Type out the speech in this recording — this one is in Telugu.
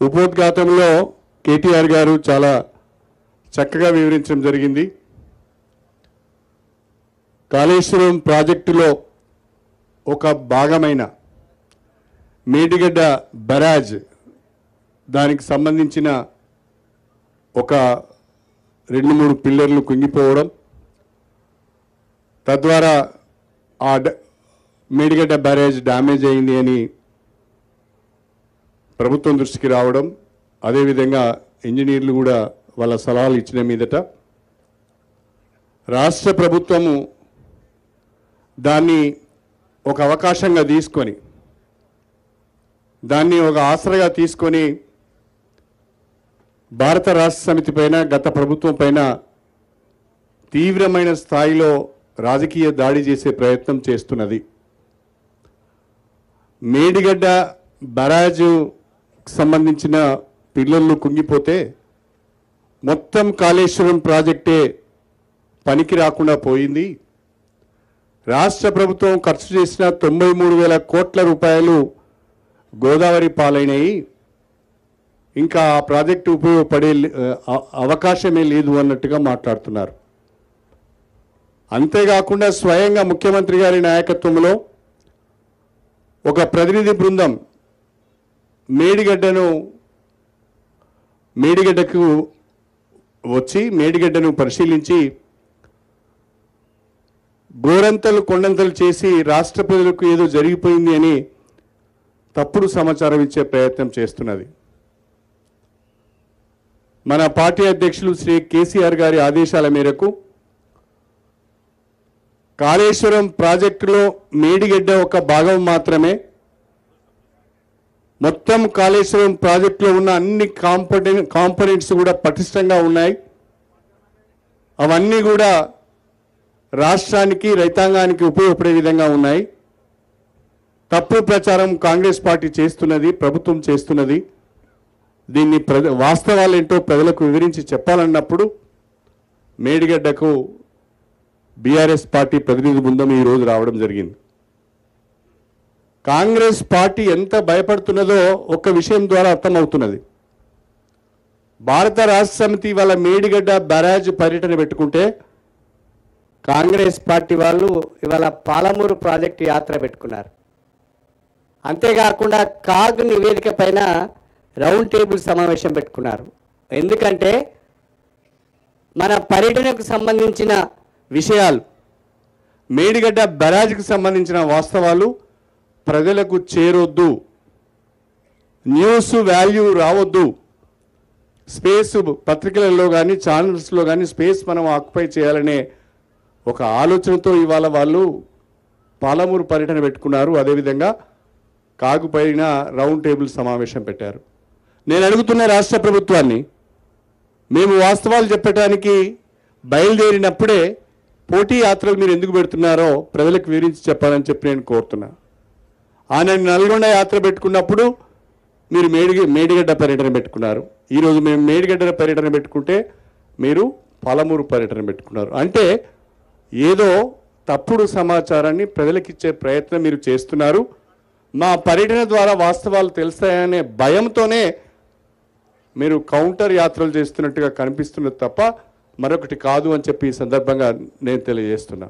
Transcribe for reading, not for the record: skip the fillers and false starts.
ఉపోద్ఘాతంలో కేటీఆర్ గారు చాలా చక్కగా వివరించడం జరిగింది. కాళేశ్వరం ప్రాజెక్టులో ఒక భాగమైన మేడిగడ్డ బరాజ్ దానికి సంబంధించిన ఒక 2-3 పిల్లర్లు కుంగిపోవడం, తద్వారా ఆ మేడిగడ్డ బ్యారేజ్ డ్యామేజ్ అయింది అని ప్రభుత్వం దృష్టికి రావడం, అదేవిధంగా ఇంజనీర్లు కూడా వాళ్ళ సలహాలు ఇచ్చిన మీదట రాష్ట్ర ప్రభుత్వము దాన్ని ఒక అవకాశంగా తీసుకొని, దాన్ని ఒక ఆసరగా తీసుకొని భారత రాష్ట్ర సమితి పైన, గత ప్రభుత్వం పైన తీవ్రమైన స్థాయిలో రాజకీయ దాడి చేసే ప్రయత్నం చేస్తున్నది. మేడిగడ్డ బరాజు సంబంధించిన పిల్లర్లు కుంగిపోతే మొత్తం కాళేశ్వరం ప్రాజెక్టే పనికి రాకుండా పోయింది. రాష్ట్ర ప్రభుత్వం ఖర్చు చేసిన 93,000 కోట్ల రూపాయలు గోదావరి పాలైనవి. ఇంకా ఆ ప్రాజెక్టు ఉపయోగపడే అవకాశమే లేదు అన్నట్టుగా మాట్లాడుతున్నారు. అంతేకాకుండా స్వయంగా ముఖ్యమంత్రి గారి నాయకత్వంలో ఒక ప్రతినిధి బృందం మేడిగడ్డకు వచ్చి మేడిగడ్డను పరిశీలించి గోరంతలు కొండంతలు చేసి రాష్ట్ర ప్రజలకు ఏదో జరిగిపోయింది అని తప్పుడు సమాచారం ఇచ్చే ప్రయత్నం చేస్తున్నది. మన పార్టీ అధ్యక్షులు శ్రీ కేసీఆర్ గారి ఆదేశాల మేరకు కాళేశ్వరం ప్రాజెక్టులో మేడిగడ్డ ఒక భాగం మాత్రమే, మొత్తం కాళేశ్వరం ప్రాజెక్టులో ఉన్న అన్ని కాంపోనెంట్స్ కూడా పటిష్టంగా ఉన్నాయి. అవన్నీ కూడా రాష్ట్రానికి, రైతాంగానికి ఉపయోగపడే విధంగా ఉన్నాయి. తప్పుడు ప్రచారం కాంగ్రెస్ పార్టీ చేస్తున్నది, ప్రభుత్వం చేస్తున్నది. దీన్ని వాస్తవాలు ఏంటో ప్రజలకు వివరించి చెప్పాలన్నప్పుడు మేడిగడ్డకు బీఆర్ఎస్ పార్టీ ప్రతినిధి బృందం ఈరోజు రావడం జరిగింది. కాంగ్రెస్ పార్టీ ఎంత భయపడుతున్నదో ఒక విషయం ద్వారా అర్థమవుతున్నది. భారత రాష్ట్ర సమితి వాళ్ళ మేడిగడ్డ బ్యారేజ్ పర్యటన పెట్టుకుంటే కాంగ్రెస్ పార్టీ వాళ్ళు ఇవాళ పాలమూరు ప్రాజెక్టు యాత్ర పెట్టుకున్నారు. అంతేకాకుండా కాగ్ నివేదిక పైన రౌండ్ టేబుల్ సమావేశం పెట్టుకున్నారు. ఎందుకంటే మన పర్యటనకు సంబంధించిన విషయాలు, మేడిగడ్డ బ్యారేజ్కి సంబంధించిన వాస్తవాలు ప్రజలకు చేరొద్దు, న్యూస్ వాల్యూ రావద్దు, స్పేస్ పత్రికలలో కానీ ఛానల్స్లో కానీ స్పేస్ మనం ఆక్యుపై చేయాలనే ఒక ఆలోచనతో ఇవాళ వాళ్ళు పాలమూరు పర్యటన పెట్టుకున్నారు. అదేవిధంగా కాగు పైన రౌండ్ టేబుల్ సమావేశం పెట్టారు. నేను అడుగుతున్న రాష్ట్ర ప్రభుత్వాన్ని, మేము వాస్తవాలు చెప్పడానికి బయలుదేరినప్పుడే పోటీ యాత్రలు మీరు ఎందుకు పెడుతున్నారో ప్రజలకు వివరించి చెప్పాలని చెప్పి నేను కోరుతున్నా. ఆయన నల్గొండ యాత్ర పెట్టుకున్నప్పుడు మీరు మేడిగడ్డ పర్యటన పెట్టుకున్నారు. ఈరోజు మేము మేడిగడ్డ పర్యటన పెట్టుకుంటే మీరు పాలమూరు పర్యటన పెట్టుకున్నారు. అంటే ఏదో తప్పుడు సమాచారాన్ని ప్రజలకిచ్చే ప్రయత్నం మీరు చేస్తున్నారు. మా పర్యటన ద్వారా వాస్తవాలు తెలుస్తాయనే భయంతోనే మీరు కౌంటర్ యాత్రలు చేస్తున్నట్టుగా కనిపిస్తున్నది తప్ప మరొకటి కాదు అని చెప్పి ఈ సందర్భంగా నేను తెలియజేస్తున్నా.